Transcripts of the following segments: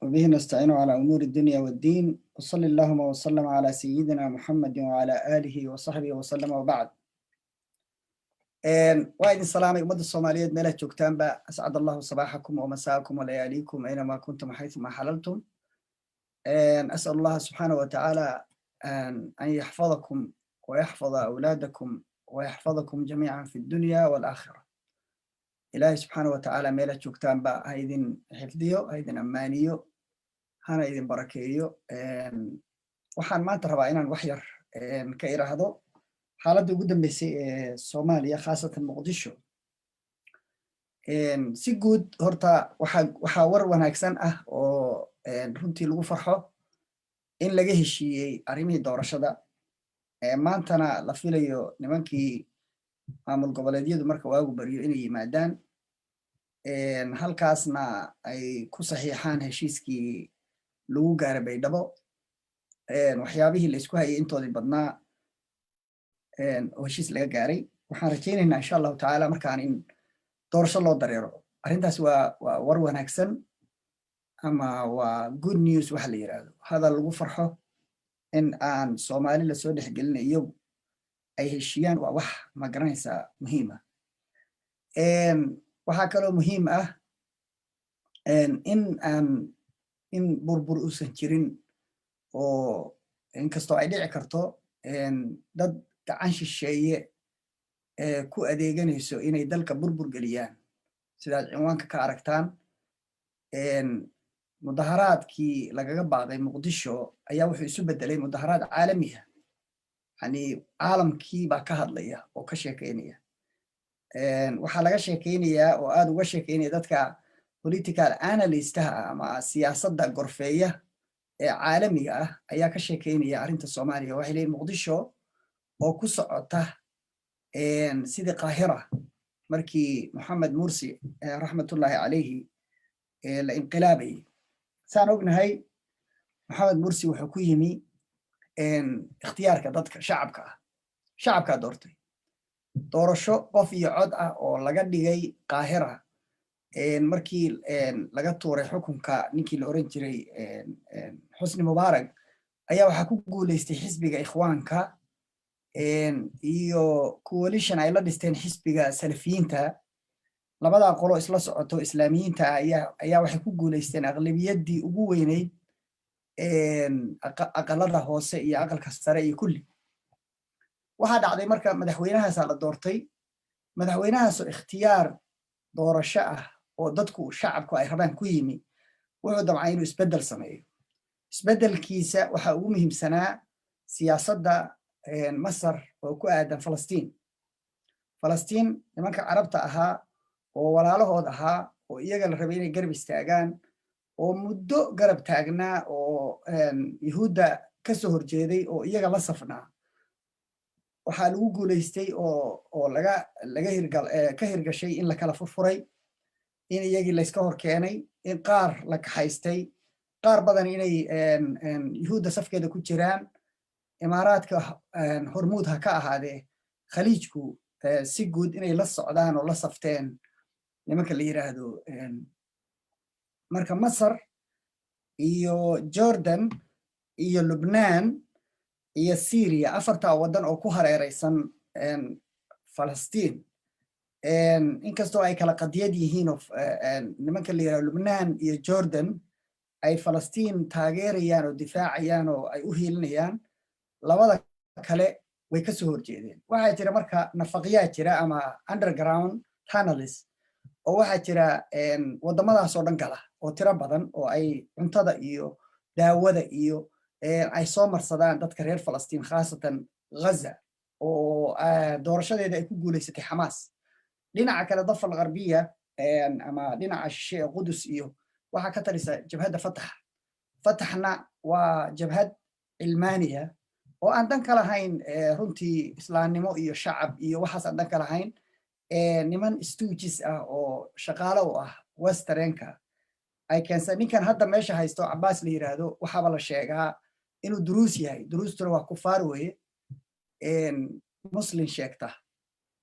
وبه نستعين على أمور الدنيا والدين وصلى اللهم وسلم على سيدنا محمد وعلى آله وصحبه وسلم وبعد. وإذن السلام عليكم الصومالية ميلا جوجتان با أسعد الله صباحكم ومساءكم ولياليكم أينما كنتم حيثما حللتم. أسأل الله سبحانه وتعالى أن يحفظكم ويحفظ أولادكم ويحفظكم جميعا في الدنيا والآخرة. إلهي سبحانه وتعالى ميلا جوجتان با هيدين حفظيو هيدين أمانيو هانا إذن بركيو. waxaan maanta rabaa inaan wax yar ka iraahdo xaaladda ugu dambeysay ee Soomaaliya khaasatan Muqdisho. Si guud horta waxaa war wanaagsan ah oo runtii lagu farxo in laga heshiiyey arrimihii doorashada. Maantana la filayo nimankii maamul goboleedyadu marka waagu bariyo inay yimaadaan halkaasna ay ku saxiixaan heshiiskii lagu gaaray Baydhabo. waxyaabihii la isku hayay intoodii badnaa oo heshiis laga gaaray. waxaan rajaynaynaa insha allahu tacaala markaan in doorasho loo dareero. arrintaas waa war wanaagsan ama waa good news waxa la yiraahdo, hadal lagu farxo in aan Soomaali la soo dhexgelin iyagu ay heshiiyaan. waa wax ma garanaysaa muhiim ah. waxaa kaloo muhiim ah in burbur uusan jirin oo inkastoo ay dhici karto dad gacan shisheeye ku adeeganayso inay dalka burbur geliyaan. sidaad cinwaanka ka aragtaan, mudaharaadkii lagaga baaqay Muqdisho ayaa wuxuu isu bedelay mudaharaad caalami ah. yani caalamkii baa ka hadlaya oo ka sheekeynaya. waxaa laga sheekeynayaa oo aad uga sheekeynaya dadka political analystaha ama siyaasadda gorfeeya ee caalamiga ah ayaa ka sheekeynaya arrinta Soomaaliya. waxay leeyihiin Muqdisho oo ku socota sidii Qaahira markii Mohamed Mursi raxmatullaahi calayhi la inqilaabayay. saan ognahay Mohamed Mursi wuxuu ku yimi ikhtiyaarka dadka shacabkaa doortay. doorasho qof iyo cod ah oo laga dhigay Qaahira markii laga tuuray xukunka ninkii la oran jiray Xusni Mubaarak ayaa waxaa ku guuleystay xisbiga Ikhwaanka iyo coalition ay la dhisteen xisbiga Salafiyiinta. labadaa qolo isla socoto islaamiyiinta ayaa waxay ku guuleysteen aqlabiyadii ugu weyneyd aqalada hoose iyo aqalka sare iyo kulli. waxaa dhacday marka madaxweynahaasaa la doortay. madaxweynahaasoo ikhtiyaar doorasho ah oo dadku shacabku ay rabaan ku yimi, wuxuu damcay inuu isbeddel sameeyo. isbeddelkiisa waxaa ugu muhiimsanaa siyaasadda Masar oo ku aadan Falastiin. nimanka carabta ahaa oo walaalahood ahaa oo iyaga la rabay inay garab istaagaan oo muddo garab taagnaa oo Yuhuudda ka soo horjeeday oo iyaga la safnaa, waxaa lagu guuleystay oo ka hirgashay in la kala furfuray, in iyagii layska hor keenay, in qaar la kaxaystay, qaar badan inay Yuhuudda safkeeda ku jiraan. imaaraadka hormuud ha ka ahaadee khaliijku si guud inay la socdaan oo la safteen nimanka la yiraahdo marka Masar iyo Jordan iyo Lubnaan iyo Syria, afartaa waddan oo ku hareeraysan Falastiin. inkastoo ay kala qadiyad yihiin oo nimanka la yiraahdo Lubnaan iyo Jordan ay Falastiin taageerayaan oo difaacayaan oo ay u hiilinayaan, labada kale way ka soo horjeedeen. waxaa jira marka nafaqyaa jira ama underground tunnels oo waxaa jira waddamadaasoo dhan gala oo tiro badan oo ay cuntada iyo daawada iyo ay soo marsadaan dadka reer Falastiin, khaasatan Gaza oo doorashadeeda ay ku guuleysatay Xamaas. dhinaca kale dafal gharbiya ama dhinaca shishe ee Qudus iyo waxaa ka talisa jabhadda Fataxna waa jabhad cilmaaniya oo aan dan ka lahayn runtii islaamnimo iyo shacab iyo waxaas aan dan ka lahayn. niman stooges ah oo shaqaale u ah westernka ay keensan. ninkan hadda meesha haysto Cabbaas la yiraahdo waxaaba la sheegaa inuu duruus yahay. duruustuna waa kufaar weeye, muslim sheegta,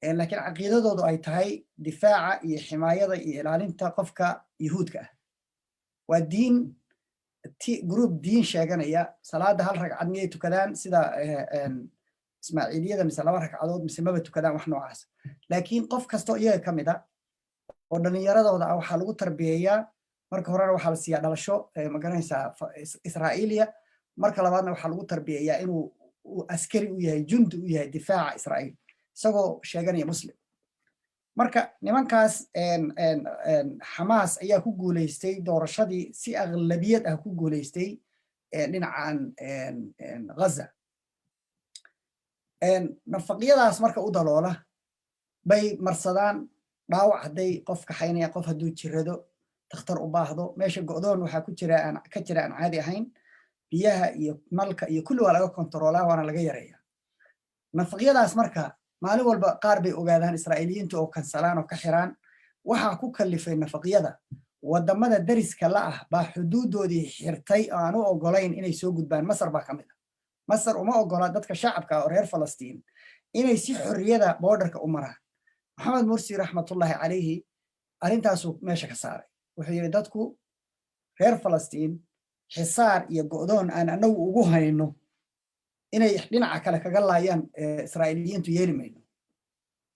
laakiin caqiidadoodu ay tahay difaaca iyo ximaayada iyo ilaalinta qofka Yuhuudka ah. waa diin جروب دين شاقنيا صلاة هل ركعة مية تكدان سيدا إسماعيلية ده مثلا ركعة مثل ما بتكدان وإحنا عاس لكن قف كستو إيه كمدا ودنيارada wada waxa lagu tarbiyeeyaa marka hore waxa la siiyaa dhalasho ma garanaysaa Israa'iiliya marka labaadna waxa lagu tarbiyeeyaa inuu askari u yahay jundi u yahay difaaca Israa'iil isagoo sheeganaya muslim marka nimankaas Hamas ayaa ku guuleystay doorashadii si aqlabiyad ah ku guuleystay dhinacan Gaza nafaqiyadaas marka u daloola bay marsadaan dhaawac haday qof ka xaynaya qof haduu jirado dhakhtar u baahdo meesha go'doon waxa ku jira aan caadi ahayn biyaha iyo nalka iyo kulli waa laga kontroolaa waana laga yareeyaa nafaqiyadaas marka maalin walba qaar bay ogaadaan Israa'iiliyiintu oo kansalaan oo ka xiraan waxa ku kalifay nafaqiyada wadamada dariska la ah baa xuduudoodii xirtay aan u ogolayn inay soo gudbaan Masar baa kamid ah Masar uma ogola dadka shacabka oo reer Falastiin inay si xorriyada borderka u maraan محمد مرسي رحمة الله عليه أرنتاسو ماشي كساري وحيري دادكو غير فلسطين حصار يقعدون أنا نو وجوها إنه يحدين عكلا كجلا أيام إسرائيليين تيجي منه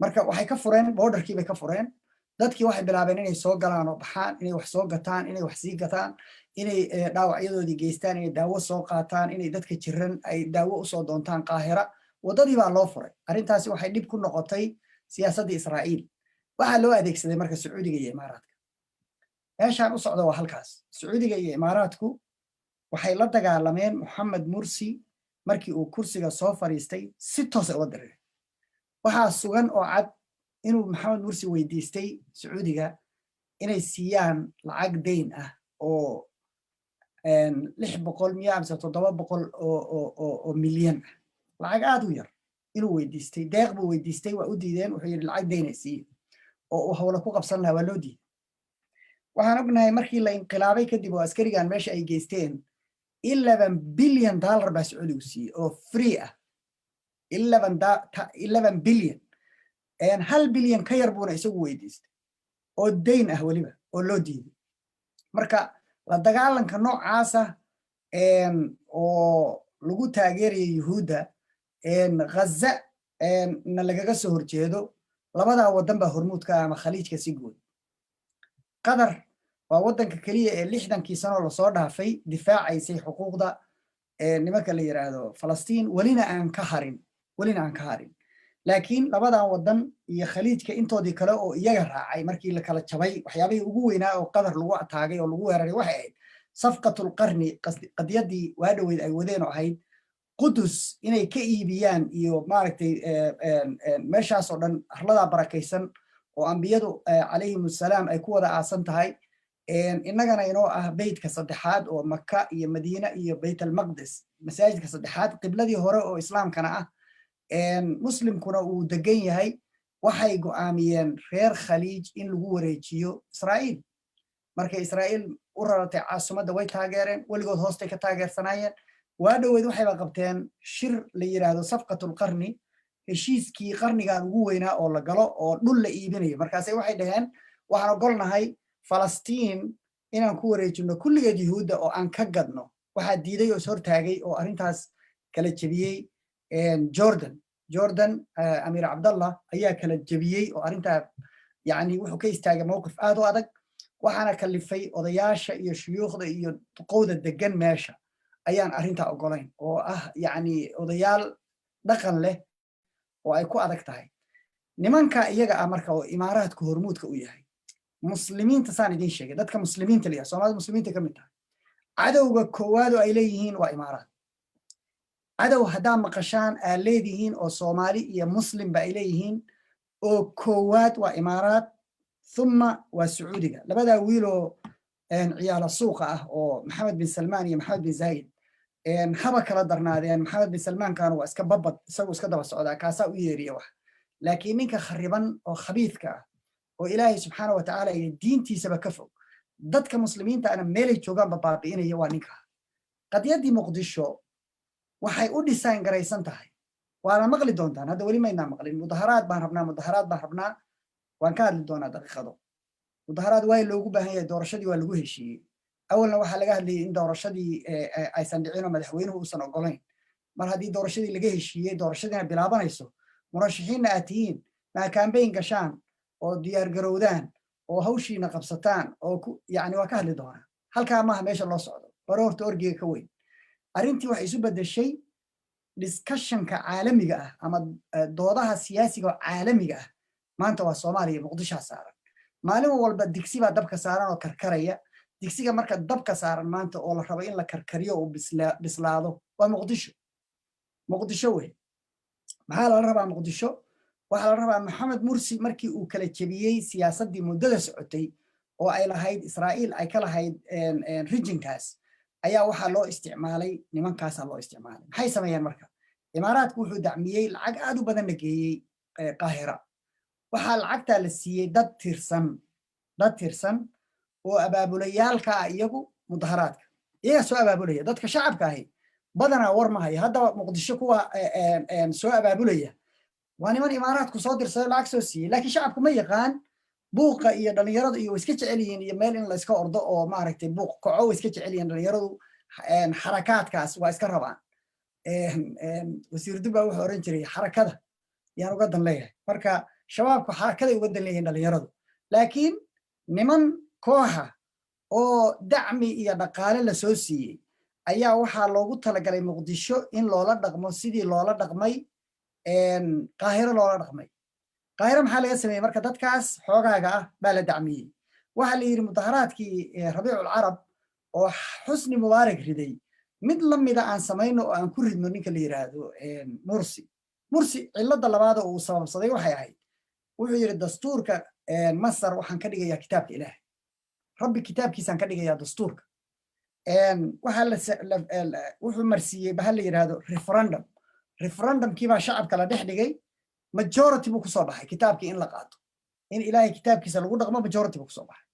مركب وحي كفرين بودر كي بكفرين دادكي واحد بلعبين إني سوق جلان وبحان إني وحسوق جتان إني وحسيق جتان إني داو عيدو دي جيستان إني داو سوقاتان إني دادكي تشرن أي داو صودونتان قاهرة ودادي بقى الله فري أرنتاسي واحد دي بكون نقطي سياسة إسرائيل waxa loo adeegsaday marka Sacuudiga iyo Imaaraadka meeshaan u socdo waa halkaas Sacuudiga iyo Imaaraadku waxay la dagaalameen Mohammed Mursi markii uu kursiga soo fariistay si toos ah u diray waxa sugan oo cad inuu Mohammed Mursi weydiistay Sacuudiga inay siiyaan lacag deyn ah oo 600 milyan mise 700 oo milyan lacag aad u yar inuu weydiistay deeq buu weydiistay waa u diideen wuxuu yiri lacag deynaysi oo hawla ku qabsan lahaa waa loo diiday waxaan ognahay markii la inqilaabay kadib oo askarigan meesha ay geysteen $11 billion baa Sacuudigu siiyay oo free ah 11 billion and 1 billion ka yar buuna isagu weydiistay oo deyn ah waliba oo loo diiday marka la dagaalanka noocaas ah oo lagu taageerayo Yuhuudda Gaza na lagaga soo horjeedo labada wadan baa hormuudka ama khaliijka si guud Qatar waa wadanka kaliya ee 60kii sano la soo dhaafay difaacaysay xuquuqda nimanka la yiraahdo Falastiin walina aan ka harin laakiin labada wadan iyo khaliijka intoodii kale oo iyaga raacay markii la kala jabay waxyaabihii ugu weynaa oo Qatar lagu ataagay oo lagu weeraray waxay ahayd safqatul qarni qadiyadii waa dhaweyd ay wadeen oo ahayd Qudus inay ka iibiyaan iyo maaragtay meeshaas oo dhan arlada barakaysan oo anbiyadu calayhimu salaam ay ku wada aasan tahay innagana inoo ah beydka saddexaad oo Makka iyo Madiina iyo Bayt al-Maqdis masaajidka saddexaad qibladii hore oo islaamkana ah muslimkuna uu degan yahay waxay go'aamiyeen reer khaliij in lagu wareejiyo Israa'iil markay Israa'iil u raratay caasimadda way taageereen waligood hoostay ka taageersanayeen waa dhaweyd waxay qabteen shir la yiraahdo safqatul qarni heshiiskii qarnigan ugu weynaa oo la galo oo dhul la iibinayo markaas waxay dhaheen waxaan ogolnahay Falastiin inaan ku wareejino kulligeed Yuhuudda oo aan ka gadno waxa diiday oo soo taagay oo arintaas kala jabiyay Jordan Amir Abdullah ayaa kala jabiyay oo arinta yani wuxuu ka istaagay mowqif aad u adag waxaana kalifay odayaasha iyo shuyuukhda iyo qowda degan meesha ayaan arinta ogolayn oo ah yani odayaal dhaqan leh oo ay ku adag tahay nimanka iyaga ah marka oo Imaaraadku hormuudka u yahay muslimiinta saan idin sheegay dadka muslimiinta liya Soomaalida muslimiinta kamid tahay cadawga koowaad oo ay leeyihiin waa Imaaraad cadow hadaa maqashaan ay leeyihiin oo Soomaali iyo muslim ba ay leeyihiin oo koowaad waa Imaaraad thumma waa Sacuudiga labada wiilo ciyaala suuqa ah oo Maxamed bin Salmaan iyo Maxamed bin Zayed haba kala darnaadeen Maxamed bin Salmaan kan waa iska babad isagu iska daba socda kaasa u yeeriyo wax laakiin ninka khariban oo khabiidka ah oo Ilaahay subhanahu wa ta'ala iyo diintiisa ba ka fog dadka muslimiinta ana meel ay joogaan baabiinaya waa ninka qadiyadii Muqdisho waxay u design garaysan tahay waana maqli doontaan hadda wali ma inaan maqlin mudaharaad baan rabnaa waan ka hadli doonaa daqiiqado mudaharaad way loogu baahan yahay doorashadii waa lagu heshiiyay awalna waxaa laga hadlayay in doorashadii aysan dhicin oo madaxweynuhu uusan ogolayn mar haddii doorashadii laga heshiiyey doorashadiina bilaabanayso murashaxiinna aad tihiin maa kambayn gashaan oo diyaar garowdaan oo hawshiina qabsataan oo yani waa ka hadli doonaa halkaa maaha meesha loo socdo hore horta orgiga ka weyn arrintii waxay isu beddeshay discussionka caalamiga ah ama doodaha siyaasiga oo caalamiga ah maanta waa Soomaaliya Muqdisho saaran maalin walba digsi baa dabka saaran oo karkaraya digsiga marka dabka saaran maanta oo la rabo in la karkariyo oo bislaado waa Muqdisho wey maxaa la rabaa Muqdisho waxaa la rabaa Maxamed Mursi markii uu kala jabiyey siyaasaddii muddada socotay oo ay lahayd Israa'iil ay ka lahayd regionkaas ayaa waxaa loo isticmaalay nimankaasaa loo isticmaalay maxay sameeyeen marka imaaraadku wuxuu dacmiyey lacag aad u badan la geeyey Qaahira waxaa lacagtaa la siiyey dad tirsan oo abaabulayaalka ah iyagu mudaharaadka iyaga soo abaabulaya dadka shacabka ahi badanaa war ma haya haddaba Muqdisho kuwa soo abaabulaya waa niman imaaraadku soo dirsaday lacag soo siiyey laakiin shacabku ma yaqaan buuqa iyo dhalinyarada iyo iska jecel yihiin iyo meel in la iska ordo oo maaragtay buuq kaco iska jecel yihiin dhalinyaradu xarakaadkaas waa iska rabaan wasiir Dubba wuxuu oran jiray xarakada yaan uga dan leeyahay marka shabaabku xarakaday uga dan leeyihiin dhalinyaradu laakiin niman kooxa oo dacmi iyo dhaqaale la soo siiyey ayaa waxaa loogu talagalay Muqdisho in loola dhaqmo sidii loola dhaqmay Qaahiro loola dhaqmay Qaahiro maxaa laga sameeyey marka dadkaas xoogaaga ah baa la dacmiyey waxaa la yidhi mudaharaadkii Rabiicul Carab oo Xusni Mubaarak riday mid la mida aan samayno oo aan ku ridno ninka la yiraahdo Mursi cilada labaad oo uu sababsaday waxay ahayd wuxuu yidhi dastuurka Masar waxaan ka dhigayaa kitaabka Ilaahay rabbi kitaabkiisaan ka dhigayaa dastuurka wuxuu marsiiyey bahal la yiraahdo referendumkii baa shacabka la dhex dhigay majority buu kusoo baxay kitaabkii in la qaato in Ilaahay kitaabkiisa lagu dhaqmo majority buu kusoo baxay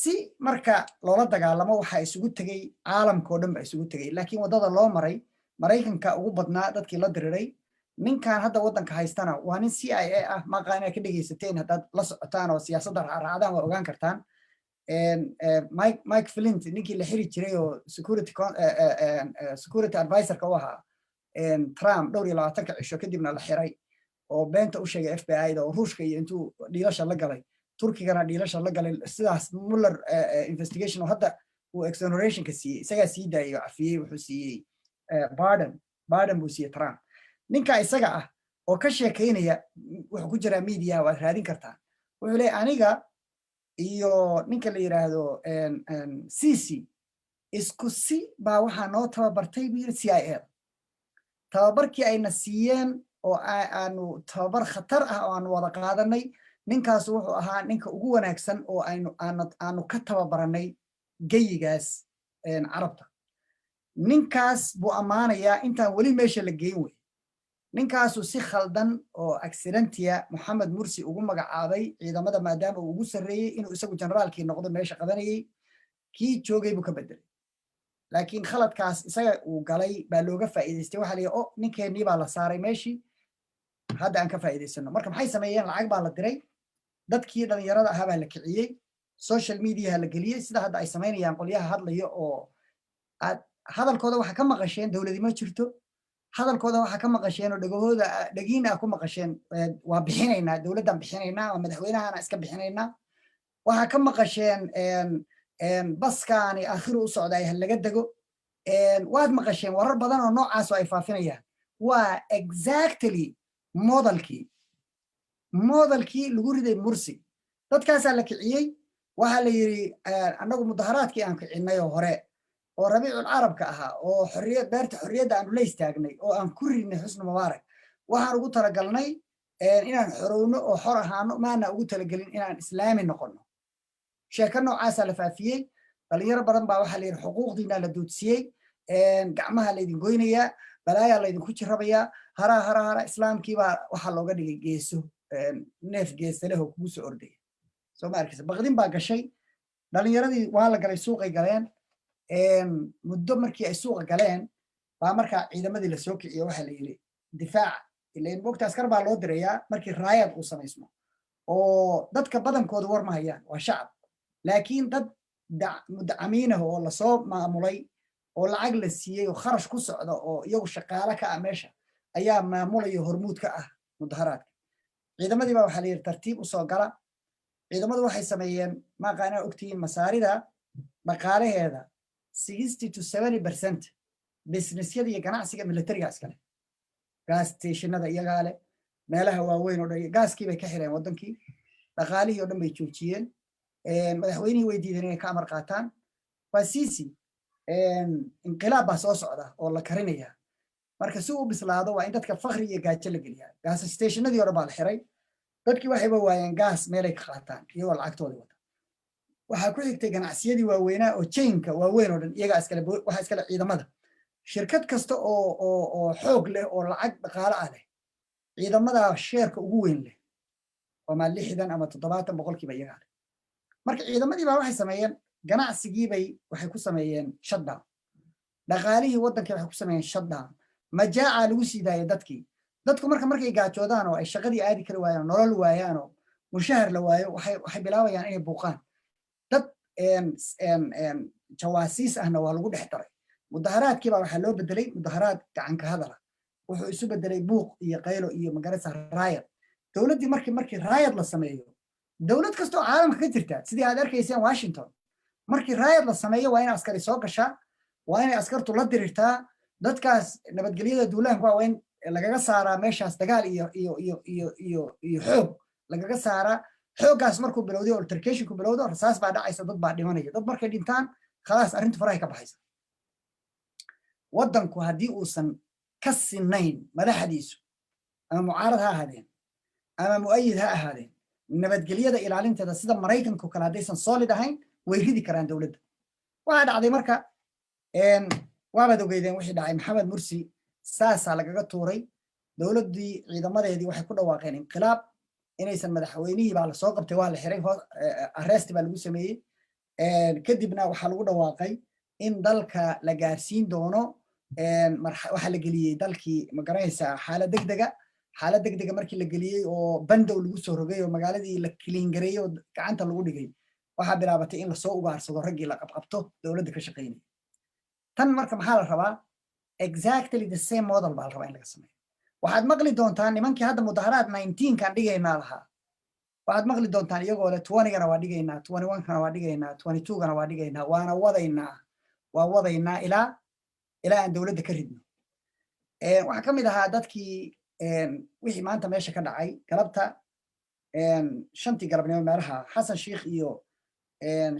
si marka loola dagaalamo waxaa isugu tegey caalamkoo dhan baa isugu tegey laakiin waddada loo maray Maraykanka ugu badnaa dadkii la diriray ninkan hadda waddanka haystana waa nin CIA ah maqaan ka dhageysateen haddaad la socotaan oo siyaasadda raacraacdaan waa ogaan kartaan Mike Flint ninkii la xiri jiray oo security advisor-ka u ahaa Trump 22 cisho kadibna la xiray oo beenta u sheegay FBI-da oo Ruushka iyo intuu dhiilasha la galay Turkigana dhiilasha la galay sidaas Mueller investigation oo hadda uu exoneration-ka siiyey isagaa sii daayay oo cafiyey wuxuu siiyey Biden buu siiyey Trump ninka isaga ah oo ka sheekaynaya wuxuu ku jiraa media waad raadin kartaan wuxuu leeyahay aniga iyo ninka la yiraahdo Sisi isku si baa waxaa noo tababartay buu yiri CIA tababarkii ayna siiyeen oo aanu tababar khatar ah oo aanu wada qaadanay ninkaas wuxuu ahaa ninka ugu wanaagsan oo aanu ka tababaranay geyigaas carabta ninkaas buu ammaanayaa intaan weli meesha la geyn wey ninkaasu si khaldan oo accidentia Maxamed Mursi ugu magacaabay ciidamada maadaama uu ugu sarreeyay inuu isagu generaalkii noqdo meesha qabanayay kii joogay buu ka bedelay laakiin khaladkaas isaga uu galay baa looga faa'iideystay waxa la yidhi ninkeenii baa la saaray meeshii hadda aan ka faa'iideysano marka maxay sameeyeen lacag baa la diray dadkii dhalinyarada ahaa baa la kiciyey social media la geliyey sida hadda ay samaynayaan qolyaha hadlayo oo hadalkooda waxa ka maqasheen dawladii ma jirto hadalkooda waxa ka maqasheen oo dhagahooda dhagiina ku maqasheen waa bixinaynaa dawladdan bixinaynaa oo madaxweynahana iska bixinaynaa waxa ka maqasheen baskaani aakhiru u socday laga dago waad maqasheen warar badan oo noocaas oo ay faafinayaan waa exactly modelkii lagu riday Mursi dadkaasaa la kiciyey waxaa la yidhi annagu mudaharaadkii aan kicinay oo hore oo Rabiicul Carabka ahaa oo beerta xorriyadda aanu la istaagnay oo aan ku ridnay Xusni Mubaarak waxaan ugu talagalnay inaan xorowno oo xor ahaano maana ugu talagelin inaan islaami noqono sheeko noocaasaa la faafiyey dhalinyaro badan baa waxaa la yidhi xuquuqdiina la duudsiyey gacmaha laydin goynayaa balaayaa laydinku jirabayaa hara islaamkii baa waxaa looga dhigay geeso neef geesa leh oo kugu soo ordaya soo ma arkaysa baqdin baa gashay dhalinyaradii waa la galay suuqay galeen muddo markii ay suuqa galeen baa markaa ciidamadii la soo kiciyo waxaa la yidhi difaac ileen bogta askar baa loo dirayaa markii raayad uu samaysmo oo dadka badankooda war ma hayaan waa shacab laakiin dad mudacamiinah oo lasoo maamulay oo lacag la siiyey oo kharash ku socda oo iyagu shaqaale ka ah meesha ayaa maamulaya hormuud ka ah mudaharaadka ciidamadii baa waxaa la yidhi tartiib usoo gala ciidamadu waxay sameeyeen maaqaanaa ogtihiin masaarida dhaqaalaheeda 60 to 70% businessyada iyo ganacsiga militariga iskale gaas stationada iyagaa leh meelaha waaweyn oo dhan gaaskii bay ka xireen waddankii dhaqaalihii oo dhan bay joojiyeen madaxweynihii way diideen inay ka amar qaataan waa siisi inqilaab baa soo socda oo la karinaya marka si uu bislaado waa in dadka fakri iyo gaajo la geliyaa gaas stationadii oo dhan baa la xiray dadkii waxayba waayeen gaas meelay ka qaataan iyagoo lacagtoodii wata waxaa ku xigtay ganacsiyadii waaweynaa oo chainka waaweyn oo dhan iyagaa iskale waxaa iskale ciidamada shirkad kasta oo xoog leh oo lacag dhaqaale ah leh ciidamada sheerka ugu weyn leh ama 60 ama 70 boqolkiiba iyagaa leh marka ciidamadii baa waxay sameeyeen ganacsigiibay waxay ku sameeyeen shutdown dhaqaalihii waddankii waxay ku sameeyeen shutdown majaaca lagu sii daayay dadku markay gaajoodaan oo ay shaqadii aadi kari waayaan nolol waayaan oo mushahar la waayo waxay bilaabayaan inay buuqaan dad jawaasiis ahna waa lagu dhex daray mudaharaadkii baa waxaa loo bedelay mudaharaad gacanka hadala wuxuu isu bedelay buuq iyo qaylo iyo magarasa raayad dowladdii markii raayad la sameeyo dowlad kastoo caalamka ka jirta sidii aad arkayseen Washington markii raayad la sameeyo waa in askari soo gashaa waa inay askartu la dirirtaa dadkaas nabadgelyada duulaanku waa in lagaga saaraa meeshaas dagaal iyo xoog lagaga saaraa xooggaas markuu bilowday oo altercationku bilowdo rasaas baa dhacaysa dad baa dhimanaya dad markay dhintaan khalaas arrintu farahay ka baxaysa waddanku haddii uusan ka sinayn madaxdiisu ama mucaarad ha ahaadeen ama mu'ayid ha ahaadeen nabadgelyada ilaalinteeda sida maraykanku kale haddaysan solid ahayn way ridi karaan dowladda waxaa dhacday marka waabaad ogeydeen wixii dhacay maxamed mursi saasaa lagaga tuuray dowladdii ciidamadeedii waxay ku dhawaaqeen inqilaab inaysan madaxweynihii baa lasoo qabtay waa la xiray arresti baa lagu sameeyey kadibna waxaa lagu dhawaaqay in dalka la gaarsiin doono waxaa la geliyey dalkii magaranaysaa xaalad degdega markii la geliyey oo bandow lagu soo rogay oo magaaladii la kiliingareeyey oo gacanta lagu dhigay waxaa bilaabatay in lasoo ugaarsado raggii la qabqabto dowladda ka shaqaynaya tan marka maxaa la rabaa exactly the same model baa la rabaa in laga sameeyo waxaad maqli doontaan nimankii hadda mudaharaad 19kan dhigaynaa lahaa waxaad maqli doontaan iyagoo leh 20gana waa dhigaynaa 21kana waa dhigaynaa 22gana waa dhigaynaa waana wadaynaa ilaa aan dowladda ka ridno waxaa ka mid ahaa dadkii wixii maanta meesha ka dhacay galabta 5tii galabnimo meelaha xasan shiikh iyo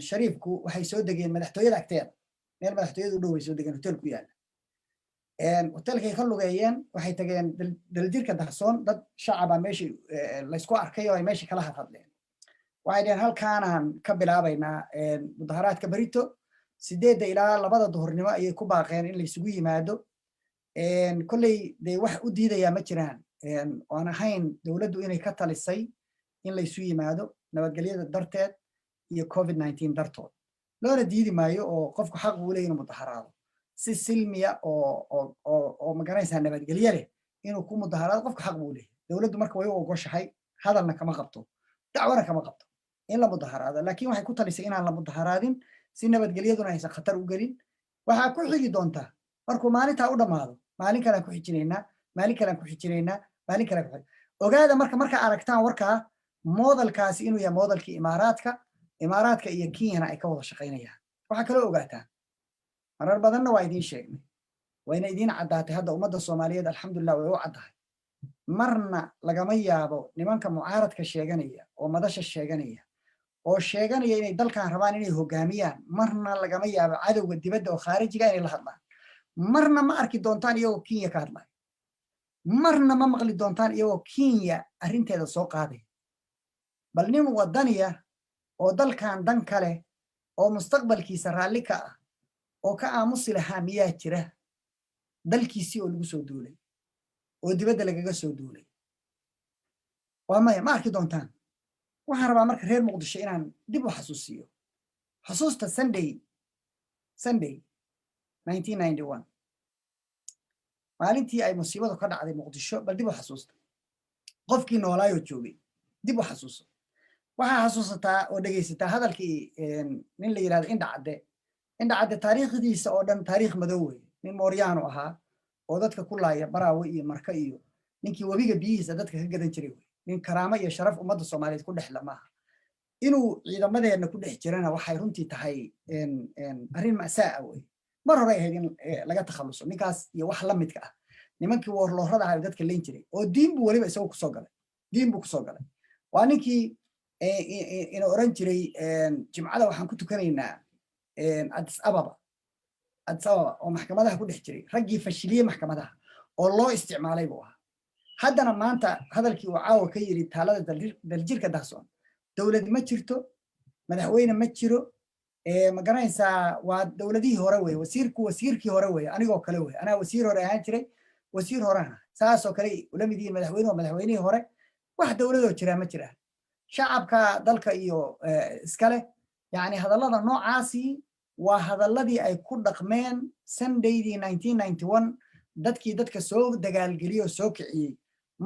shariifku waxay soo degeen madaxtooyada agteeda meel madaxtooyada u dhow way soo degeen hotel ku yaala hotelkay ka lugeeyeen waxay tageen daljirka dahsoon dad shacaba meeshii laysku arkay oo ay meeshii kala hadleen waxay dhaheen halkaanaan ka bilaabaynaa mudaharaadka berito 8 ilaa 2 duhurnimo ayay ku baaqeen in laysugu yimaado kolley dee wax u diidayaa ma jiraan waan ahayn dowladdu inay ka talisay in laysu yimaado nabadgelyada darteed iyo covid-19 dartood loona diidi maayo oo qofku xaq uu leeyahay inuu mudaharaado si silmiya oo magaranaysaa nabadgelye leh inuu ku mudaharaado qofku xaq buu leeyahay dowladdu marka way u ogoshahay hadalna kama qabto dacwana kama qabto in la mudaharaado laakiin waxay ku talisay inaan la mudaharaadin si nabadgelyaduna aysan khatar u gelin waxaa ku xigi doontaa markuu maalintaa u dhammaado maalin kalaan ku xijinaynaa maalin kalaan ku xijinaynaa maalin kalaan ku ogaada markaa aragtaan warkaa moodalkaasi inuu yahay moodalkii imaaraadka iyo kenyana ay ka wada shaqaynayaan waxaa kaloo ogaataan marar badanna waa idiin sheegnay wayna idiin caddaatay hadda ummadda soomaaliyeed alxamdulillah way u caddahay marna lagama yaabo nimanka mucaaradka sheeganaya oo madasha sheeganaya oo sheeganaya inay dalkan rabaan inay hogaamiyaan marna lagama yaabo cadowga dibadda oo khaarijiga inay la hadlaan marna ma arki doontaan iyagoo kenya ka hadlaya marna ma maqli doontaan iyagoo kenya arrinteeda soo qaaday bal nin wadaniya oo dalkan dan kale oo mustaqbalkiisa raalli ka ah oo ka aamusi lahaa miyaa jira dalkiisii oo lagu soo duulay oo dibadda lagaga soo duulay waa maya ma arki doontaan waxaan rabaa marka reer muqdisho inaan dib u xasuusiyo xusuusta sunday 1991 maalintii ay musiibadu ka dhacday muqdisho bal dib u xasuusta qofkii noolaayoo joogay dib u xasuuso waxaa xasuusataa oo dhegaysataa hadalkii nin la yidhahdo indha cadde taariikhdiisa oo dhan taariikh madow wey nin mooryaanu ahaa oo dadka ku laaya baraawe iyo marka iyo ninkii webiga biyihiisa dadka ka gadan jiray wey nin karaamo iyo sharaf ummadda soomaaliyeed ku dhexla maaha inuu ciidamadeenna ku dhex jirana waxay runtii tahay arrin ma'saa wey mar hore ahayd in laga takhalluso ninkaas iyo wax la midka ah nimankii warloorada ahaa dadka leyn jiray oo diin buu weliba isagu kusoo galay diin buu kusoo galay waa ninkii ina oran jiray jimcada waxaan ku tukanaynaa addis ababa oo maxkamadaha ku dhex jiray raggii fashiliyey maxkamadaha oo loo isticmaalay buu ahaa haddana maanta hadalkii uu caawa ka yiri taalada daljirka dahsoon dowlad ma jirto madaxweyne ma jiro ma garanaysaa waa dowladihii hore wey wasiirkii hore wey anigoo kale wey anaa wasiir hore ahaan jiray wasiir horena saasoo kale ula mid yihiin madaxweynuhu madaxweynihii hore wax dowladoo jiraa ma jiraan shacabka dalka iyo iskale yani hadallada noocaasi waa hadalladii ay ku dhaqmeen sundaydii 1991 dadkii dadka soo dagaalgeliyey oo soo kiciyey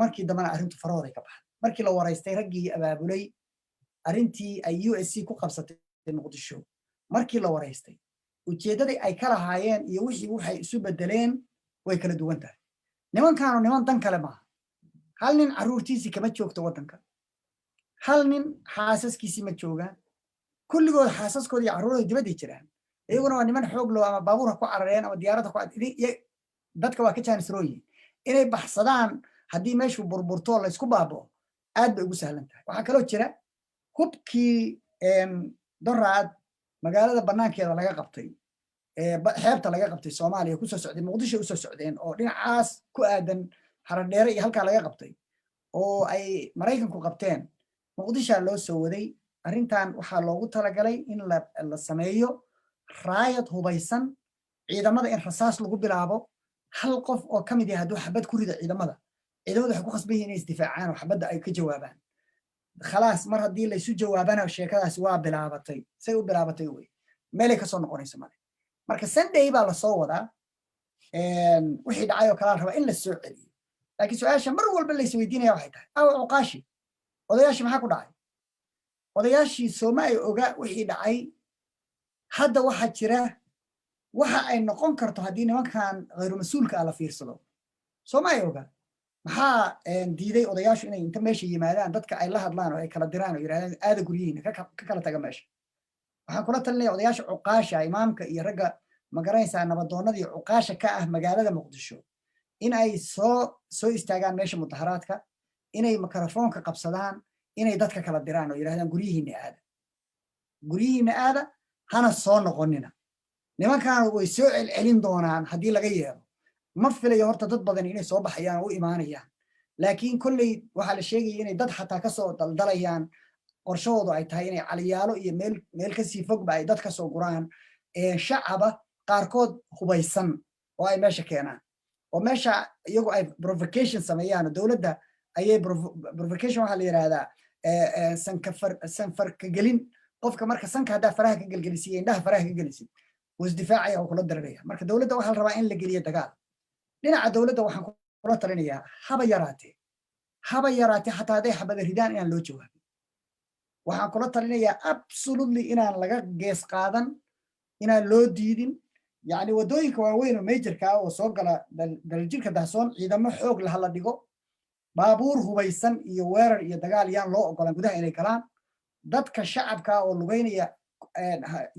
markii dambana arrintu farahooday ka baxday markii la waraystay raggii abaabulay arrintii ay USC ku qabsatay muqdisho markii la waraystay ujeeddadii ay ka lahaayeen iyo wixii waxay isu bedeleen way kala duwan tahay nimankaanu niman dan kale maaha hal nin carruurtiisii kama joogto waddanka hal nin xaasaskiisii ma joogaan kulligood xaasaskooda iyo carruurooda dibadday jiraan iyaguna waa niman xoog loo ama baabuur ha ku carareen ama diyaaradda ku dadka waa ka jaanisrooyihin inay baxsadaan haddii meeshu burburto laysku baabao aad bay ugu sahlan tahay waxaa kaloo jira hubkii doraad magaalada bannaankeeda laga qabtay xeebta laga qabtay soomaaliya kusoo socday muqdisho usoo socdeen oo dhinacaas ku aadan haradheere iyo halkaa laga qabtay oo ay maraykanku qabteen muqdishaa loo soo waday arrintan waxaa loogu talagalay in la sameeyo raayad hubaysan ciidamada in rasaas lagu bilaabo hal qof oo ka mid yahay hadduu xabad ku rida ciidamada waxay ku khasban yihiin inay isdifaacaan oo xabadda ay ka jawaabaan khalaas mar haddii laysu jawaabana sheekadaasi waa bilaabatay say u bilaabatay wey meelay kasoo noqonayso male marka sunday baa lasoo wadaa wixii dhacay oo kalaa rabaa in la soo celiyo laakiin su-aasha mar walba lays weydiinaya waxay tahay awa cuqaashi odayaashii maxaa ku dhacay odayaashii sooma ay oga wixii dhacay hadda waxaa jira waxa ay noqon karto haddii nimankan khayru mas-uulka ah la fiirsado sooma ay oga maxaa diiday odayaashu inay inta meesha yimaadaan dadka ay la hadlaan oo ay kala diraan oo yidhahdaan aada guryihiina ka kala taga meesha waxaan kula talinaya odayaasha cuqaasha imaamka iyo ragga magaranaysaa nabadoonnadii cuqaasha ka ah magaalada muqdisho in ay soo istaagaan meesha mudaharaadka inay mikrofoonka qabsadaan inay dadka kala diraan oo yidhahdaan guryihiina aada hana soo noqonina nimankan way soo celcelin doonaan haddii laga yeelo ma filayo horta dad badan inay soo baxayaan oo u imaanayaan laakiin kolley waxaa la sheegaya inay dad xataa kasoo daldalayaan qorshahoodu ay tahay inay caliyaalo iyo meel kasii fogba ay dad kasoo guraan shacaba qaarkood hubaysan oo ay meesha keenaan oo meesha iyagu ay provocation sameeyaan dowladda ayay provocation waxaa la yidhahdaa sanfarka gelin qofka marka sanka haddaa faraha ka gelgelisiy indhaha faraha ka gelisid wuu isdifaacaya oo kula daranaya marka dowladda waxaa la rabaa in la geliyo dagaal dhinaca dowladda waxaan kula talinayaa haba yaraatee xataa hadday xabada ridaan inaan loo jawaabin waxaan kula talinayaa absolutely inaan laga gees qaadan inaan loo diidin yani waddooyinka waaweyn oo majorka oo soo gala daljirka dahsoon ciidamo xoog laha la dhigo baabuur hubaysan iyo weerar iyo dagaal yaan loo ogolaan gudaha inay galaan dadka shacabka oo lugaynaya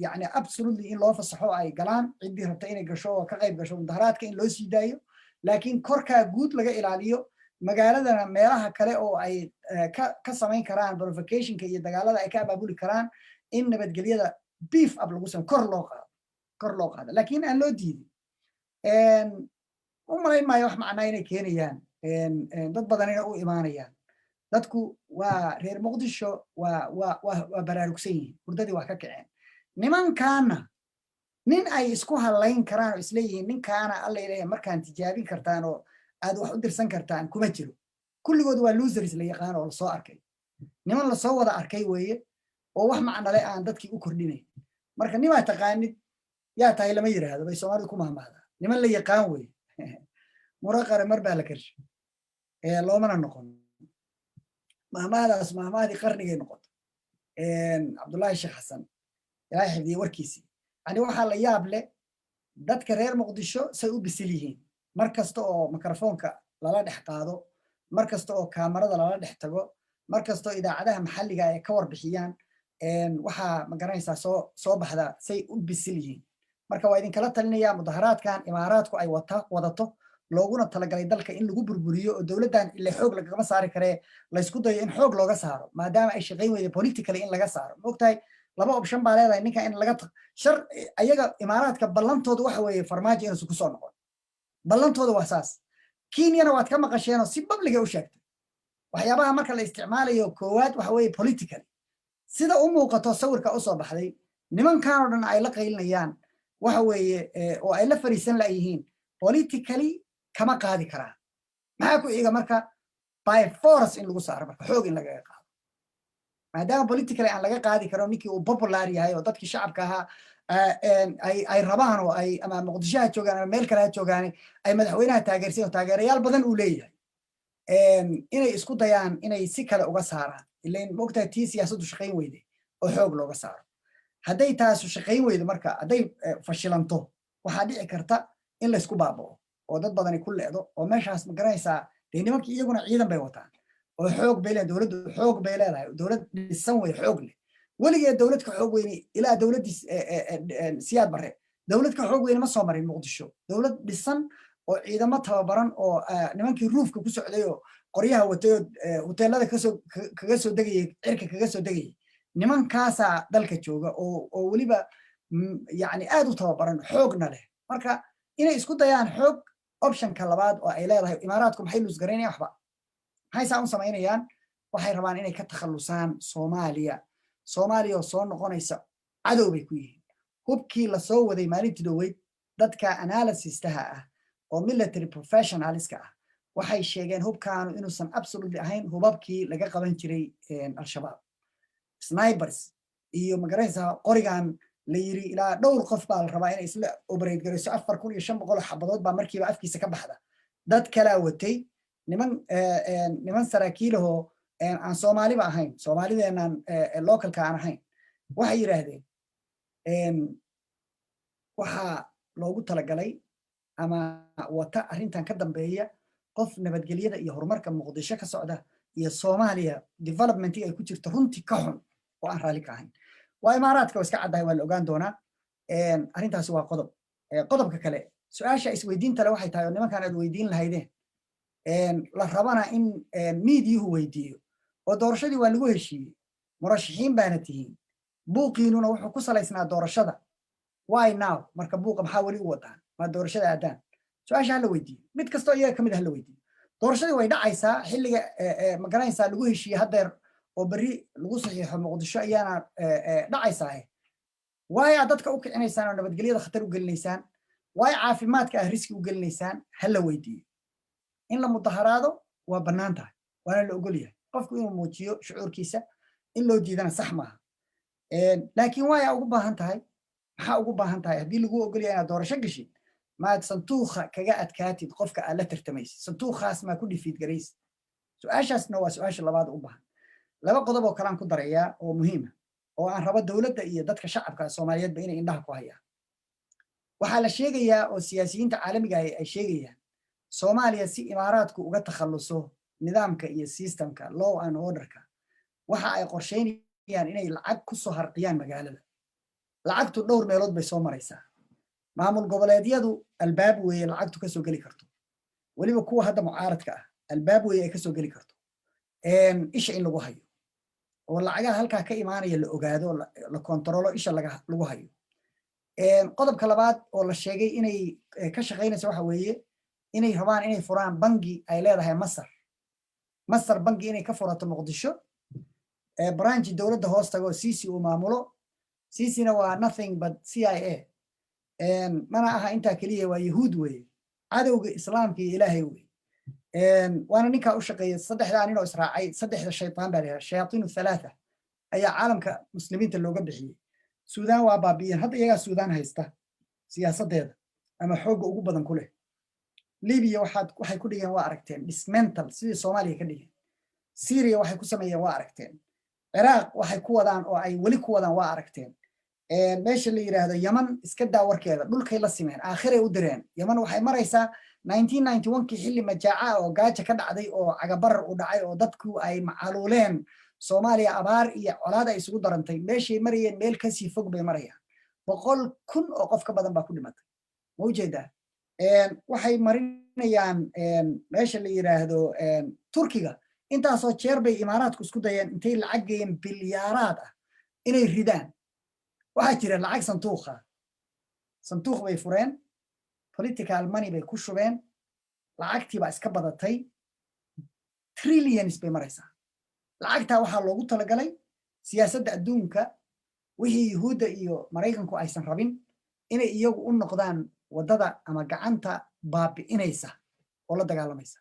yani absolutely in loo fasaxo ay galaan ciddii rabta inay gasho oo ka qayb gasho mudaharaadka in loo sii daayo laakiin korkaa guud laga ilaaliyo magaaladana meelaha kale oo ay ka samayn karaan provocationka iyo dagaalada ay ka abaabuli karaan in nabadgelyada beef up lagu sameyo kor loo qaado laakiin aan loo diidin u malayn maayo wax macnaa inay keenayaan dad badan inay u imaanayaan dadku waa reer muqdisho waa baraarugsan yihiin hurdadii waa ka kaceen nimankaana nin ay isku halayn karaan oo isleeyihiin ninkaana alla ilaahay markaan tijaabin kartaan oo aad wax u dirsan kartaan kuma jiro kulligood waa losers la yaqaan oo lasoo arkay niman lasoo wada arkay weeye oo wax macnale aan dadkii u kordhinayn marka nimaa taqaanid yaa tahay lama yidhaahdo bay soomaalidu ku mahmahdaa niman la yaqaan weeye muraqare mar baa la karshay loomana noqon mahmahdaas mahmahdii qarnigay noqoto cabdullaahi sheekh xasan ilaahay xifdiye warkiisii yani waxaa la yaab leh dadka reer muqdisho say u bisil yihiin mar kasta oo mikrofoonka lala dhex qaado mar kasta oo kaamarada lala dhex tago mar kasta oo idaacadaha maxalliga ay ka warbixiyaan waxaa magaranaysaa soo baxda say u bisil yihiin marka waa idinkala talinaya mudaharaadkan imaaraadku ay wadato looguna talagalay dalka in lagu burburiyo oo dowladdan ile xoog lagama saari karee laysku dayo in xoog looga saaro maadaama ay shaqayn weyday politically in laga saaro maogtahay laba option baa leedahay ninka in laga shar ayaga imaaraadka ballantooda waxa weeye farmaajo inuusan kusoo noqon ballantooda waa saas kenyana waad ka maqasheenoo si babliga u sheegtay waxyaabaha marka la isticmaalayo koowaad waxa weeye politically sida u muuqato sawirka u soo baxday nimankanoo dhan ay la qaylinayaan waxa weeye oo ay la fariisan layihiin politically kama qaadi karaa maxaa ku xiga marka by force in lagu saaro marka xoog in lagaga qaado maadaama politically aan laga qaadi karo ninkii uu popular yahay oo dadkii shacabka ahaa ay rabaan oo ay ama muqdisho ha joogaan ama meel kale ha joogaan ay madaxweynaha taageersan oo taageerayaal badan uu leeyahay inay isku dayaan inay si kale uga saaraan ilain maogtahay tii siyaasaddu shaqayn weyde oo xoog looga saaro hadday taasu shaqayn weydo marka hadday fashilanto waxaa dhici karta in laysku baaba'o oo dad badani ku leedo oo meeshaas ma garanaysaa dee nimankii iyaguna ciidan bay wataan oo xoog bay leedahay dowladdu xoog bay leedahay dowlad dhisan wey xoog leh weligeed dowlad ka xoog weyne ilaa dowladdii siyaad barre dowlad ka xoog weyne ma soo marin muqdisho dowlad dhisan oo ciidamo tababaran oo nimankii ruufka ku socday oo qoryaha watay oo hoteelada kaga soo degayay cirka kaga soo degayay nimankaasaa dalka jooga oo weliba yani aad u tababaran xoogna leh marka inay isku dayaan xoog optionka labaad oo ay leedahay imaaraadku maxay luusgaraynayaan waxba maxay saa u samaynayaan waxay rabaan inay ka takhallusaan soomaaliya oo soo noqonaysa cadow bay ku yihiin hubkii lasoo waday maalintii dhoweyd dadka analysistaha ah oo military professionalska ah waxay sheegeen hubkaanu inuusan absolutely ahayn hubabkii laga qaban jiray al-shabaab snipers iyo magaranaysaa qorigan la yiri ilaa dhowr qof baa la rabaa inay isla operate garayso 4,500 xabadood baa markiiba afkiisa ka baxda dad kalaa watay niman saraakiilahoo aan soomaaliba ahayn soomaalideenaan localka aan ahayn waxay yidhaahdeen waxaa loogu talagalay ama wata arrintan ka dambeeya qof nabadgelyada iyo horumarka muqdisho ka socda iyo soomaaliya developmentii ay ku jirto runtii ka xun oo aan raalli ka ahayn waa imaaraadka oo iska caddahay waa la ogaan doonaa arrintaasi waa qodob qodobka kale su-aasha isweydiinta le waxay tahay oo nimankan aad weydiin lahaydeen la rabana in miidiyuhu weydiiyo oo doorashadii waa lagu heshiiyey murashaxiin baana tihiin buuqiinuna wuxuu ku salaysnaa doorashada why now marka buuqa maxaa weli u wadaan ma doorashada aadaan su-aasha hala weydiiyo mid kastoo iyaga ka mid ah hala weydiiyo doorashadii way dhacaysaa xilliga magaranaysaa lagu heshiiyey haddeer oo berri lagu saxiixo muqdisho ayaana dhacaysaa waay aad dadka u kicinaysaan oo nabadgelyada khatar u gelinaysaan waay caafimaadka ah riski u gelinaysaan hala weydiiyo in la mudaharaado waa bannaan tahay waana la ogol yahay qofku inuu muujiyo shucuurkiisa in loo diidana sax maaha laakiin waayaa ugu baahan tahay maxaa ugu baahan tahay haddii lagu ogol yahay inaad doorasho geshid maad santuuqa kaga adkaatid qofka aad la tartamaysid santuuqaas maa ku dhifiid garaysid su-aashaasna waa su-aasha labaad u baahan laba qodob oo kalean ku darayaa oo muhiima oo aan rabo dowladda iyo dadka shacabka soomaaliyeedba inay indhaha ku hayaan waxaa la sheegayaa oo siyaasiyiinta caalamiga ay sheegayaan soomaaliya si imaaraadku uga takhalluso nidaamka iyo systemka law and orderka waxa ay qorsheynayaan inay lacag ku soo harqiyaan magaalada lacagtu dhowr meelood bay soo maraysaa maamul goboleedyadu albaab weeye lacagtu ka soo geli karto weliba kuwa hadda mucaaradka ah albaab weeye ay ka soo geli karto isha in lagu hayo oo lacagaha halkaa ka imaanaya la ogaado la kontarolo isha lagu hayo qodobka labaad oo la sheegay inay ka shaqaynayso waxa weeye inay rabaan inay furaan bangi ay leedahay masar bangi inay ka furato muqdisho branchi dowladda hoos tago sisi uu maamulo sisina waa nothing but CIA mana aha intaa keliya waa yahuud weeye cadowga islaamka iyo ilaahay weye waana ninkaa u shaqeeya saddexdaa nin oo israacay saddexda shaytaan baa lahaa shayaatiinu thalaatha ayaa caalamka muslimiinta looga bixiyey suudaan waa baabi'iyeen hadda iyagaa suudaan haysta siyaasaddeeda ama xoogga ugu badan ku leh libiya waxay ku dhigeen waa aragteen dismental sidii soomaaliya ka dhigeen syria waxay ku sameeyeen waa aragteen ciraaq waxay ku wadaan oo ay weli ku wadaan waa aragteen meesha la yiraahdo yaman iska daa warkeeda dhulkay la simeen aakhiray u direen yaman waxay maraysaa 1991kii xilli majaaca oo gaaja ka dhacday oo cagabarar u dhacay oo dadku ay macaluuleen Soomaaliya abaar iyo colaad ay isugu darantay meeshay marayeen meel ka sii fog bay marayaan 100,000 oo qof ka badan baa ku dhimatay ma ujeedaa waxay marinayaan meesha la yiraahdo Turkiga intaasoo jeer bay imaaraadku isku dayeen intay lacag geeyeen bilyaaraad ah inay ridaan waxaa jira lacag sanduuq bay fureen political money bay ku shubeen lacagtii baa iska badatay trillions bay maraysaa lacagtaa waxaa loogu talagalay siyaasadda adduunka wixii Yuhuudda iyo Maraykanku aysan rabin inay iyagu u noqdaan wadada ama gacanta baabi'inaysa oo la dagaalamaysa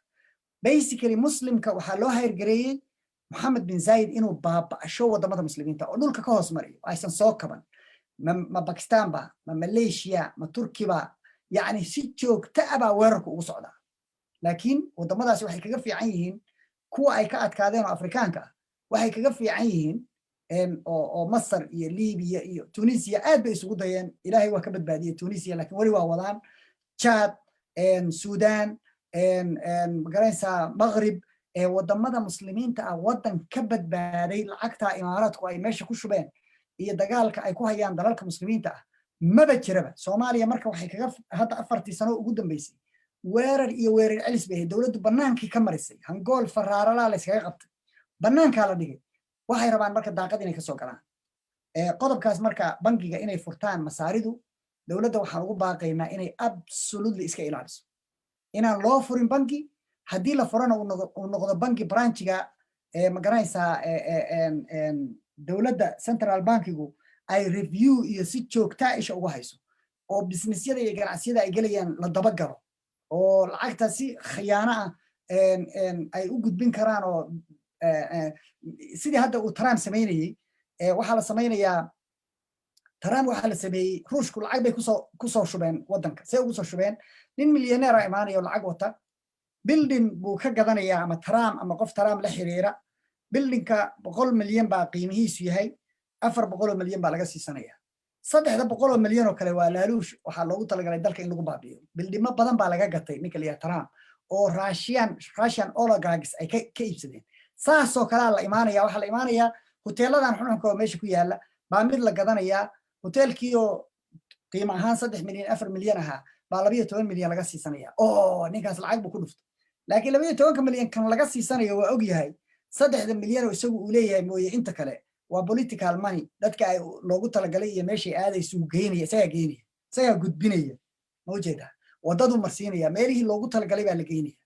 basically muslimka waxaa loo hayrgareeyey Mohammed bin Zayed inuu baaba'asho wadamada muslimiinta oo dhulka ka hoos mariyo aysan soo kaban ma Pakistan ba ma Malaysia ma Turkiya ba yani si joogta ah baa weerarku ugu socdaa laakiin wadamadaasi waxay kaga fiican yihiin kuwa ay ka adkaadeen oo Afrikaanka ah waxay kaga fiican yihiin oo Masar iyo Liibiya iyo Tunisia aad bay isugu dayeen Ilaahay waa ka badbaadiyay Tunisia laakiin wali waa wadaan Chad Sudan magaranaysa Maghrib wadamada muslimiinta ah wadan ka badbaaday lacagta imaaraadku ay meesha ku shubeen iyo dagaalka ay ku hayaan dalalka muslimiinta ah maba jiraba Soomaaliya marka waxay kaga hadda 4 sano ugu dambeysay weerar iyo weerar celis bay dawladdu banaankii ka marisay hangool faraarala la iskaga qabtay banaanka la dhigay waxay rabaan marka daaqad inay ka soo galaan qodobkaas marka bangiga inay furtaan masaaridu dawladda waxaan ugu baaqaynaa inay absolutely iska ilaaliso inaan loo furin bangi haddii la furana uu noqdo bangi branchiga ma garanaysaa dawladda central bankigu ay review iyo si joogta isha ugu hayso oo businessyada iyo ganacsiyada ay gelayaan la daba galo oo lacagta si khiyaano ah ay u gudbin karaan oo sidii hadda uu Trump sameynayay waxaa la sameynayaa Trump waxaa la sameeyey ruushku lacag bay ku soo shubeen wadanka see ugu soo shubeen nin milyaneer ah imaanayo lacag wata building buu ka gadanayaa ama Trump ama qof Trump la xiriira buildingka 100 milyan baa qiimihiisu yahay 400 milyan baa laga siisanayaa 300 milyan oo kale waa laaluush waxaa loogu talagalay dalka in lagu baabiyo bildimo badan baa laga gatay ninka liya Trump oo Russian oligarchs ay ka iibsadeen saasoo kala la imaanaya waxa la imaanaya hoteeladan xunxunka oo meesha ku yaala baa mid la gadanayaa hoteelkii oo qiimo ahaan 3 milyan 4 milyan aha baa 12 milyan laga siisanaya oo ninkaas lacag buu ku dhufto laakiin 12 milyan kan laga siisanayo waa og yahay 3 milyan oo isagu uu leeyahay mooye inta kale waa political money dadka ay loogu talagalay iyo meeshay aadaysu geynaya isaga gudbinaya ma ujeedaa wadadu marsiinaya meelihii loogu talagalay baa la geynaya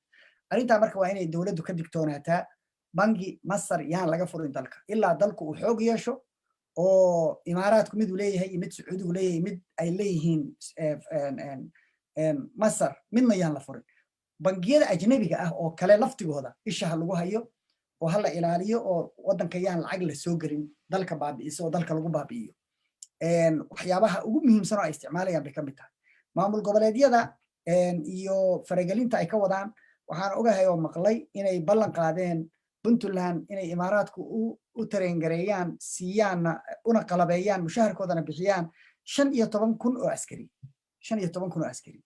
arinta marka waa inay dawladdu ka digtoonaataa bangi Masar yaan laga furin dalka ilaa dalku uu xoog yeesho oo imaaraadku mid uu leeyahay mid Sacuudigu leeyahay mid ay leeyihiin Masar midna yaan la furin bangiyada ajnabiga ah oo kale laftigooda isha lagu hayo oo hala ilaaliyo oo wadanka yaan lacag la soo garin dalka baabi'iso oo dalka lagu baabi'iyo waxyaabaha ugu muhiimsan oo ay isticmaalayaan bay ka mid tahay maamul goboleedyada iyo faragelinta ay ka wadaan waxaan ogahay oo maqlay inay ballan qaadeen Puntland inay imaaraadku u tareengareeyaan siiyaan una qalabeeyaan mushaharkoodana bixiyaan 15,000 oo askari 15,000 oo askari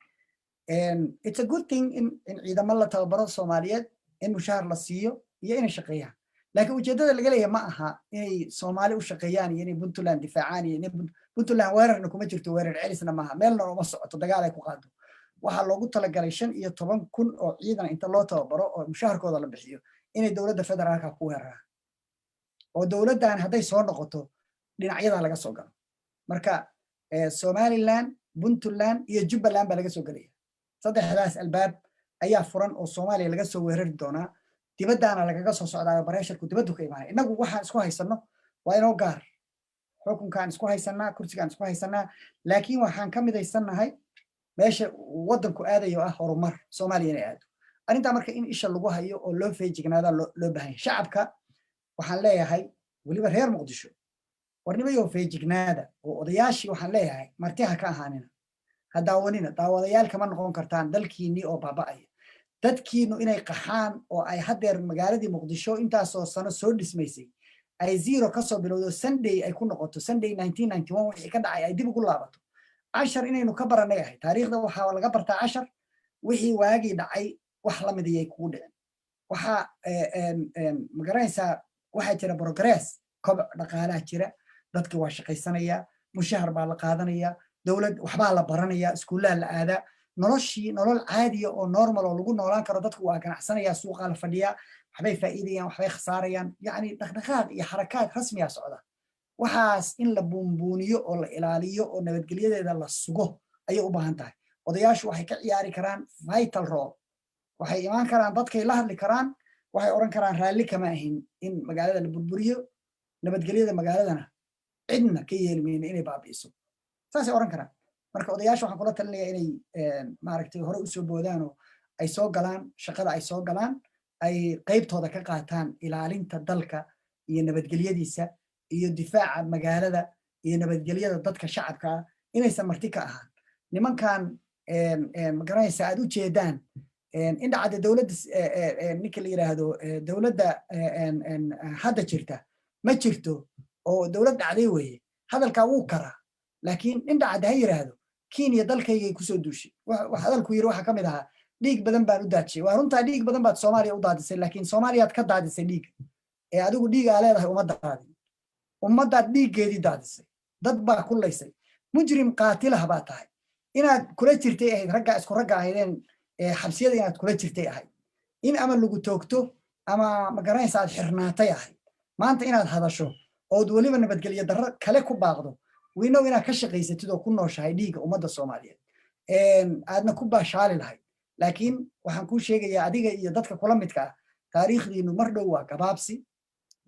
it's a good thing in ciidamada la tababaro Soomaaliyeed in mushahar la siiyo iyo inay shaqeeyaan laakiin ujeedada laga leeyahay ma aha inay Soomaali u shaqeeyaan iyo inay Puntland difaacaan iyo inay Puntland weerarna kuma jirto weerar celisna maaha meelna uma socoto dagaal ay ku qaado waxaa loogu talagalay 15,000 oo ciidan inta loo tababaro oo mushaharkooda la bixiyo inay dawladda federaalka ku weeraraan oo dawladdan hadday soo noqoto dhinacyada laga soo galo marka Somaliland Puntland iyo Jubbaland baa laga soo galaya saddexdaas albaab ayaa furan oo Soomaaliya laga soo weerari doonaa dibadana lagaga soo socdaa bareesharku dibaddu ka imaanay inagu waxaan isku haysano waa inoo gaar xukunkaan isku haysanaa kursigaan isku haysanaa laakiin waxaan ka midaysanahay meesha wadanku aadayo ah horumar Soomaaliya inay aado arinta marka in isha lagu hayo oo loo feejignaada loo baahan shacabka waxaan leeyahay waliba reer Muqdisho warnimayo feejignaada oo odayaashii waxaan leeyahay martiha ka ahaanina hadaawanina daawadayaal kama noqon kartaan dalkiini oo baaba'aya dadkiinu inay qaxaan oo ay hadeer magaaladii Muqdisho intaasoo sano soo dhismaysay ay zero ka soo bilowdo Sunday ay ku noqoto Sunday 1991 wixii ka dhacay ay dib ugu laabato cashar inaynu ka baranay ahay taariikhda waxaa laga bartaa cashar wixii waagii dhacay wax la mid ayay kugu dhicin waxaa magaranaysaa waxaa jira progress koboc dhaqaalaha jira dadkii waa shaqaysanaya mushahar baa la qaadanaya dowlad waxbaa la baranaya iskuullaha la aadaa nolol caadiya oo normal oo lagu noolaan karo dadku waa ganacsanaya suuqa la fadhiyaa waxbay faa'iidayaan waxbay khasaarayaan yacni dhaqdhaqaaq iyo xarakaad rasmiya socda waxaas in la buunbuuniyo oo la ilaaliyo oo nabadgelyadeeda la sugo ayay u baahan tahay odayaashu waxay ka ciyaari karaan vital role waxay imaan karaan dadkay la hadli karaan waxay oran karaan raalli kama ahin in magaalada la burburiyo nabadgelyada magaaladana cidna ka yeelmayna inay baabi'iso saasay oran karaan marka odayaasha waxaan kula talinayaa inay maaragtay hore u soo boodaan oo ay soo galaan shaqada ay soo galaan ay qaybtooda ka qaataan ilaalinta dalka iyo nabadgelyadiisa iyo difaaca magaalada iyo nabadgelyada dadka shacabka ah inaysan marti ka ahaan nimankan magaranaysa aad u jeedaan in dhacda dowladda ninka la yiraahdo dowladda hadda jirta ma jirto oo dowlad dhacday weeye hadalkaa wuu karaa laakiin in dhacda ha yiraahdo Kenya dalkaygay kusoo duushay wax hadalku yiri waxa kamid ahaa dhiig badan baan u daadisay waa runtaa dhiig badan baad Soomaaliya u daadisay laakiin Soomaaliyaad ka daadisay dhiig adigu dhiig aa leedahay ummadaad dhiiggeedii daadisay dad baa ku laysay mujrim qaatilah baa tahay inaad kula jirtay ahayd ragga isku ragga ahaydeen xabsiyada inaad kula jirtay ahayd in ama lagu toogto ama magaranaysa aad xirnaatay ahayd maanta inaad hadasho oo waliba nabadgelyo darro kale ku baaqdo wiinow inaad ka shaqaysatid oo ku nooshahay dhiigga ummadda Soomaaliyeed aadna ku baashaali lahayd laakiin waxaan kuu sheegayaa adiga iyo dadka kula midka ah taariikhdiinu mar dhow waa gabaabsi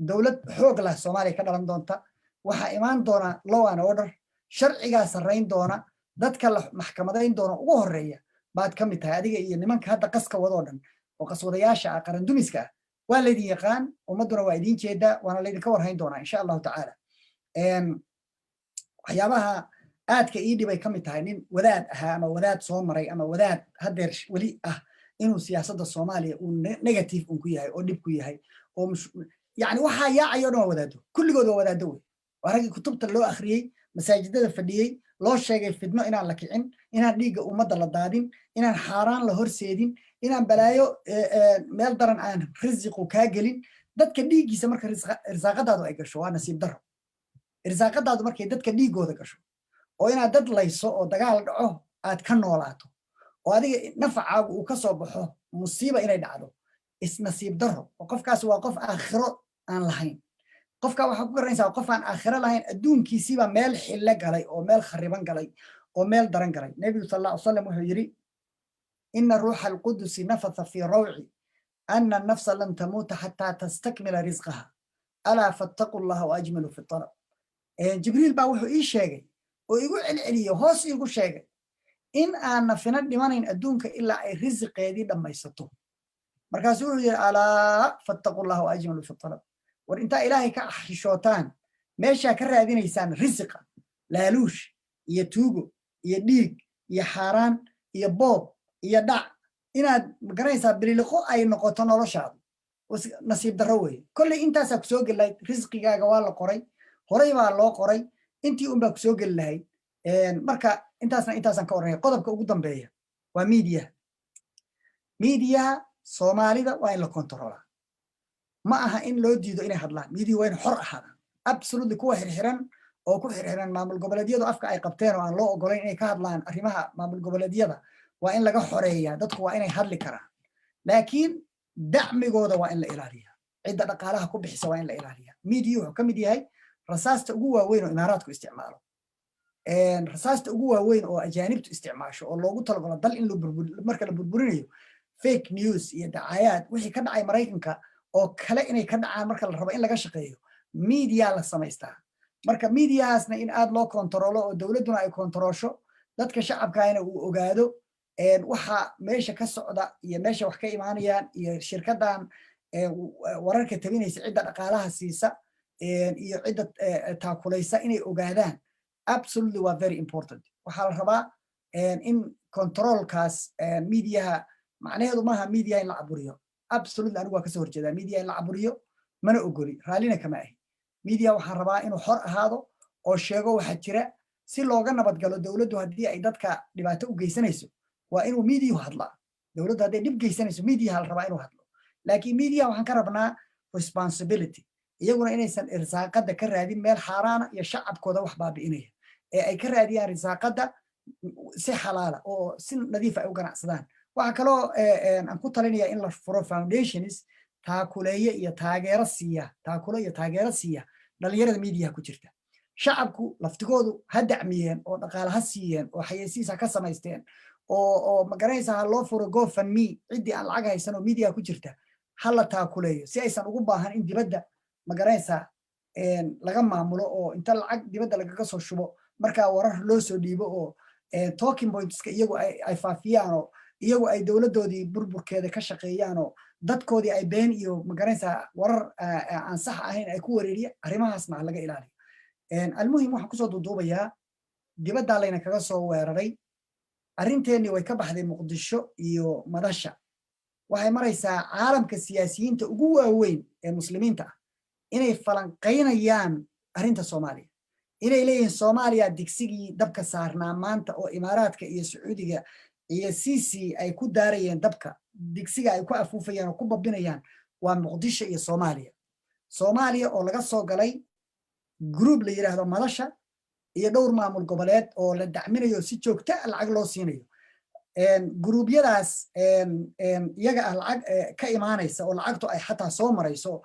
dowlad xoog leh Soomaaliya ka dhalan doonta waxa imaan doona law and order sharciga sarreyn doona dadka la maxkamadayn doona ugu horeeya baad ka mid tahay adiga iyo nimanka hadda qaska wado dhan oo qaswadayaasha qaran dumiska waa la idin yaqaan ummaduna waa idin jeeda waana la idin ka warhayn doona insha Allah ta'ala waxyaabaha aadka ii dhibay ka mid tahay nin wadaad ahaa ama wadaad soo maray ama wadaad hadeer wali ah inuu siyaasadda Soomaaliya uu negative ku yahay oo dhib ku yahay oo يعني waxaa yaacayo dhan wadaado kulligood waa wadaado way waragi kutubta loo akhriyay masaajidada fadhiyay loo sheegay fidno inaan la kicin inaan dhiiga ummadda la daadin inaan xaaraan la horseedin inaan balaayo meel daran aan rizqo ka gelin dadka dhiigiisa marka irsaaqadaadu ay gasho waa nasiib daro irsaaqadaadu markay dadka dhiigooda gasho oo inaad dad layso oo dagaal dhaco aad ka noolaato oo adiga nafacaagu uu ka soo baxo musiiba inay dhacdo is nasiib daro oo qofkaas waa qof aakhiro aan lahayn qofka waxa ku garanaysaa qof aan aakhiro lahayn adduunkiisiba meel xille galay oo meel khariban galay oo meel daran galay nabiga sallallahu alayhi wasallam wuxuu yiri inna ruuha al-qudus nafatha fi raw'i anna an-nafsa lan tamuta hatta tastakmila rizqaha ala fattaqullaha wa ajmalu fi at-talab jibriil baa wuxuu ii sheegay oo igu celceliyo hoos igu sheegay in aan nafina dhimanayn adduunka ilaa ay rizqeedii dhamaysato markaasuu wuxuu yiri ala fattaqullaha wa ajmalu fi at-talab war inta ilaahay ka xishootaan meesha ka raadinaysaan rizqa laaluush iyo tuugo iyo dhiig iyo xaaraan iyo boob iyo dhac inaad garanaysaa biliqo ay noqoto noloshaadu nasiib darro weeye kolley intaasaa ku soo gelay rizqigaaga waa la qoray horay baa loo qoray intii un baa ku soo geli lahayd marka intaasaan ka oranaya qodobka ugu dambeeya waa miidiyaha Soomaalida waa in la kontrolaa ma aha in loo diido inay hadlaan miidiya waa in xor ahaadaan absolutely kuwa xirxiran oo ku xirxiran maamul goboleedyada afka ay qabteen oo aan loo ogolayn inay ka hadlaan arrimaha maamul goboleedyada waa in laga xoreeyaa dadku waa inay hadli karaan laakiin dacmigooda waa in la ilaaliyaa cidda dhaqaalaha ku bixisa waa in la ilaaliyaa miidiya wuxuu ka mid yahay rasaasta ugu waaweyn oo imaaraadku isticmaalo rasaasta ugu waaweyn oo ajaanibtu isticmaasho oo loogu talagalo dal in marka la burburinayo fake news iyo dacaayad wixii ka dhacay Mareykanka oo kale inay ka dhacaan marka la rabo in laga shaqeeyo media la samaystaa marka mediaasna in aad loo kontrolo oo dawladuna ay kontrolsho dadka shacabkaayna uu ogaado waxa meesha ka socda iyo meesha wax ka imaanayaan iyo shirkadan wararka tabinaysa cidda dhaqaalaha siisa iyo cidda taakulaysa inay ogaadaan absolutely waa very important waxa la rabaa in controlkaas mediaha macnaheedu maaha media in la caburiyo absolutely anigu waa ka soo horjeedaa media in la caburiyo mana ogoli raalina kama ahi media waxaan rabaa inuu xor ahaado oo sheego waxa jira si looga nabad galo dowladdu haddii ay dadka dhibaato u geysanayso waa inuu media hadlaa dowladdu hadday dhib geysanayso media hal rabaa inuu hadlo laakiin media waxaan ka rabnaa responsibility iyaguna inaysan irsaaqada ka raadin meel xaaraana iyo shacabkooda wax baabi'inaya ee ay ka raadiyaan irsaaqada si xalaala oo si nadiif ay u ganacsadaan waxa kaloo aan ku talinayaa in la furo foundations taakuleeye iyo taageero siiya dhalinyarada media ku jirta shacabku laftigoodu ha dacmiyeen oo dhaqaale ha siiyeen oo xayeysiis ha ka samaysteen oo magaranaysa ha loo furo GoFundMe ciddii aan lacag haysan oo media ku jirta ha la taakuleeyo si aysan ugu baahan in dibadda magaranaysa laga maamulo oo inta lacag dibadda lagaga soo shubo markaa warar loo soo dhiibo oo talking pointska iyagu ay faafiyaan oo iyagu ay dowladdoodii burburkeeda ka shaqeeyaan oo dadkoodii ay been iyo magaranaysa warar aan sax ahayn ay ku wareeriyaan arrimahaasna laga ilaaliyo almuhim waxaan kusoo duuduubayaa dibaddaa layna kaga soo weeraray arrinteenii way ka baxday muqdisho iyo madasha waxay maraysaa caalamka siyaasiyiinta ugu waaweyn ee muslimiinta ah inay falanqaynayaan arrinta Soomaaliya inay leeyihiin Soomaaliya digsigii dabka saarnaa maanta oo imaaraadka iyo sacuudiga iyo Sisi ay ku daarayeen dabka digsiga ay ku afuufayaan oo ku babinayaan waa muqdisho iyo Soomaaliya oo laga soo galay group la yiraahdo madasha iyo dhowr maamul goboleed oo la dacminayo si joogto ah lacag loo siinayo gruubyadaas iyaga ah lacag ka imaanaysa oo lacagtu ay xataa soo marayso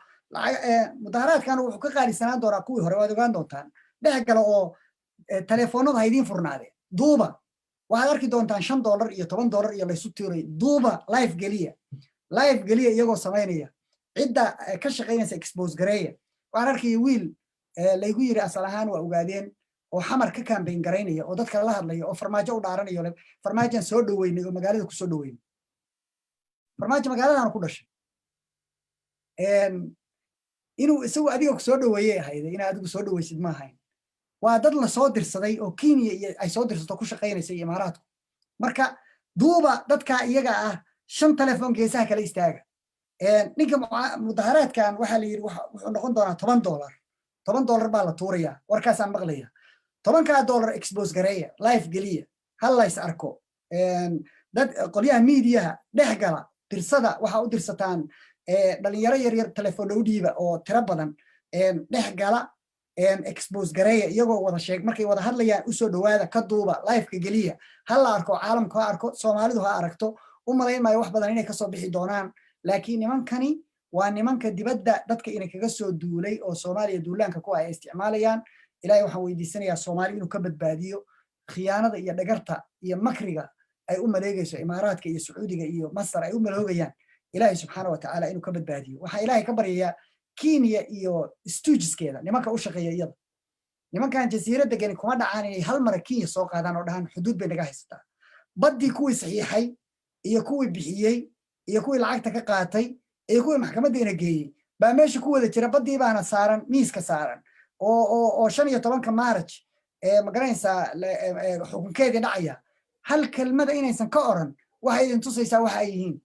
mudaharaadkan wuxuu ka qaalisanaan doonaa kuwii hore waad ogaan doontaan dhex gala oo telefoonada haydiin furnaadeen duuba waxaad arki doontaan $5 iyo $10 iyo laysu tiiray duuba live geliya iyagoo samaynaya cidda ka shaqaynaysa expose gareeya waxaan arkaya wiil laygu yiri asal ahaan waa ogaadeen oo xamar ka campaign garaynaya oo dadka la hadlaya oo farmaajo u dhaaranayo farmaajan soo dhaweynay oo magaalada ku soo dhaweynay farmaajo magaaladaan ku dhashay inuu isagu adiga ku soo dhaweeyay ahayday in adigu soo dhaweysid ma ahayn waa dad la soo dirsaday oo Kenya ay soo dirsato ku shaqaynaysa imaaraadku marka duuba dadka iyaga ah 5 telefoon geesaha kala istaaga ninka mudaharaadkan waxa la yiri wuxuu noqon doonaa $10 baa la tuuraya warkaas aan maqlaya $10 expose gareeya live geliya hal la is arko dad qoliyaha media dhex gala dirsada waxa u dirsataan dhalinyaro yar telefoon u dhiiba oo tiro badan dhex gala expose gareeya iyagoo wada sheeg markay wada hadlayaan u soo dhawaada ka duuba live-ka geliya hal la arko caalamku ha arko Soomaalidu ha aragto u maleeymaayo wax badan inay ka soo bixi doonaan laakiin nimankani waa nimanka dibadda dadka inay kaga soo duulay oo Soomaaliya duulaanka ku ay isticmaalayaan ilaahay waxaan weydiisanayaa Soomaali inuu ka badbaadiyo khiyaanada iyo dhagarta iyo makriga ay u maleegayso imaaraadka iyo sacuudiga iyo Masar ay u maloogayaan ilaahay subxaanahu wa ta'ala inuu ka badbaadiyo waxa ilaahay ka baryayaa Kenya iyo stoogeskeeda nimanka u shaqeeya iyada nimankan jasiiradda gani kuma dhacaan inay hal mar Kenya soo qaadaan oo dhahan xuduud bay naga haysataa badii kuwii saxiixay iyo kuwii bixiyay iyo kuwii lacagta ka qaatay iyo kuwii maxkamadda ina geeyay baa meesha ku wada jira badii baana saaran miiska saaran oo 15 Maarch magaranaysaa xukunkeedii dhacaya hal kelmada inaysan ka oran waxay idin tusaysaa waxa ay yihiin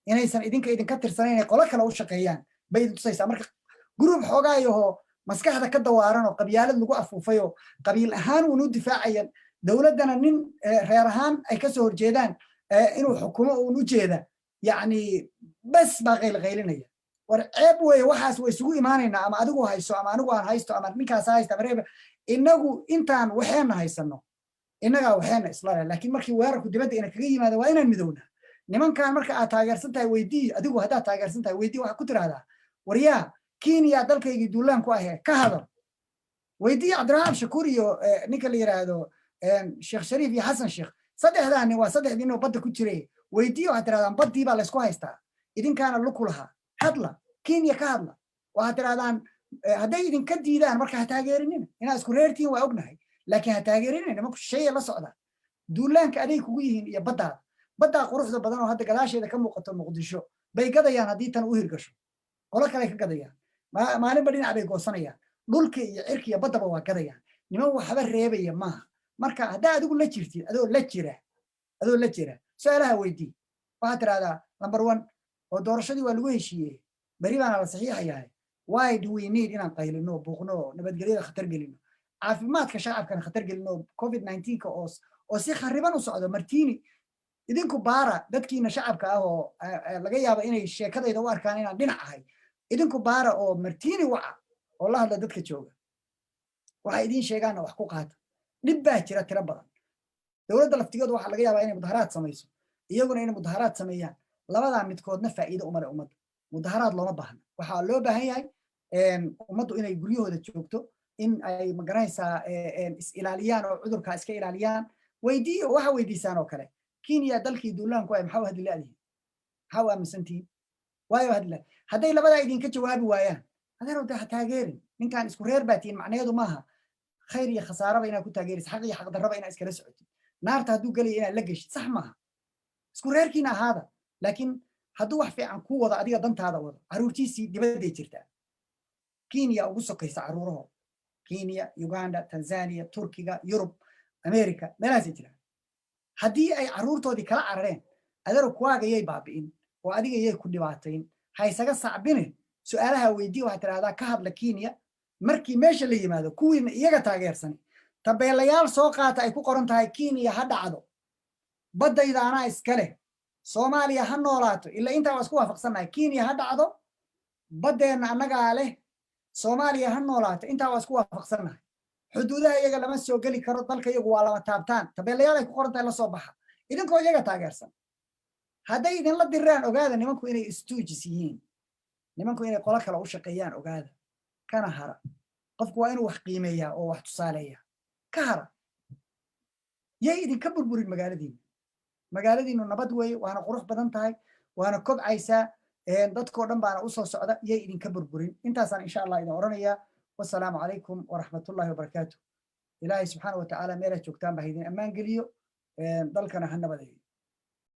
inaysan idinka tirsanayn qolo kale u shaqeeyaan bay idin tusaysaa marka group xogaayo maskaxda ka dawaaran oo qabyaalad lagu afuufay oo qabiil ahaan uu difaacayaan dawladana nin reer ahaan ay ka soo horjeedaan inuu xukumo uu u jeeda yani bas baa qaylinaya war ceeb weeye waxaas way isugu imaanaynaa ama adigu hayso ama anigu aan haysto ama ninkaas haysto mareeba inagu intaan waxaan haysano inaga waxaan isla laakiin markii weerarku dibadda ina kaga yimaado waa inaan midowna nimankan marka aad taageersan tahay weydii adigu hadaa taageersan tahay weydii waxa ku tiraahdaa wariyaa Kenya dalkaygii duulaan ku ah ka hadal weydii Cabdiraxmaan Shakuur iyo ninka la yiraahdo Sheekh Shariif iyo Xasan Sheekh saddexdaani waa saddexdii inuu badda ku jiray weydii waxa tirahdaan baddii baa la isku haystaa idinkaana luku laha hadla Kenya ka hadla waxa tirahdaan hadday idinka diidaan marka ha taageerinin inaa isku reertiin waa ognahay laakiin ha taageerinin nimanku shay la socda duulaanka aday kugu yihiin iyo badda quruxda badan oo hadda gadaasheeda ka muuqato Muqdisho bay gadayaan haddii tan u hirgasho qolo kale ka gadayaan maalinba dhinac bay goosanayaan dhulka iyo cirka iyo baddaba waa gadayaan niman waxba reebaya maaha marka haddaa adigu la jirtid adoo la jira su'aalaha weydii waxaad tiraahdaa number 1 oo doorashadii waa lagu heshiiyey bari baana la saxiixayaa why do we need inaan qaylino buuqno nabadgelyada khatar gelino caafimaadka shacabkana khatar gelino covid-19 ka oo si khariban u socdo martini idinku baara dadkiina shacabka ah oo laga yaabo inay sheekadayda u arkaan inaan dhinac ahay idinku baara oo martini waca oo la hadla dadka jooga waxa idin sheegaana wax ku qaata dhib baa jira tiro badan dowladda laftigeedu waxa laga yaabaa inay mudaharaad samayso iyaguna inay mudaharaad sameeyaan labadaa midkoodna faa'iido uma leh ummadda mudaharaad looma baahna waxaa loo baahan yahay ummaddu inay guryahooda joogto in ay magaranaysaa is ilaaliyaan oo cudurkaa iska ilaaliyaan weydiiyo waxa weydiisaan oo kale kenya dalkii duulaanku ay maxaa u hadli laadihin maxaa u aaminsantihiin waayo hadla hadday labadaa idinka jawaabi waayaan adeer ha taageerin ninkaan isku reer baa tihiin macnaheedu maaha khayr iyo khasaaraba inaad ku taageeraysa xaq iyo xaqdarraba inaad iskala socotid naarta hadduu gelaya inaad la geshid sax maaha isku reerkiina ahaada laakiin hadduu wax fiican ku wado adiga dantaada wado caruurtiisii dibadday jirtaa kenya ugu sokaysa caruuraho kenya uganda tanzania turkiga yurub america meelahaasay jiraan haddii ay caruurtoodii kala carareen adeero kuwaaga yay baabi'in oo adiga yay ku dhibaatayn ha isaga sacbine su'aalaha weydii waxaad tidhahdaa ka hadla kenya markii meesha la yimaado kuwiina iyaga taageersani tabeelayaal soo qaata ay ku qoran tahay kenya ha dhacdo baddayda anaa iska leh soomaaliya ha noolaato ilaa intaa waa isku waafaqsannahay kenya ha dhacdo baddeenna annagaa leh soomaaliya ha noolaato intaa waa isku waafaqsannahay xuduudaha iyaga lama soo geli karo dalka iyagu waa lama taabtaan tabeelayaal ay ku qoran tahay la soo baxa idinkoo iyaga taageersan hadday idinla diraan ogaada nimanku inay istuujis yihiin nimanku inay qolo kale u shaqeeyaan ogaada kana hara qofku waa inuu wax qiimeeyaa oo wax tusaaleeyaa ka hara yay idinka burburin magaaladiinu nabad weeye waana qurux badan tahay waana kobcaysaa dadkoo dhan baana u soo socda yay idinka burburin intaasaan insha allah idin oranayaa wasalaamu calaykum waraxmatullahi wabarakaatu ilaahay subxaana wa tacaala meelaad joogtaan baa idin ammaan geliyo dalkana ha nabadeeyo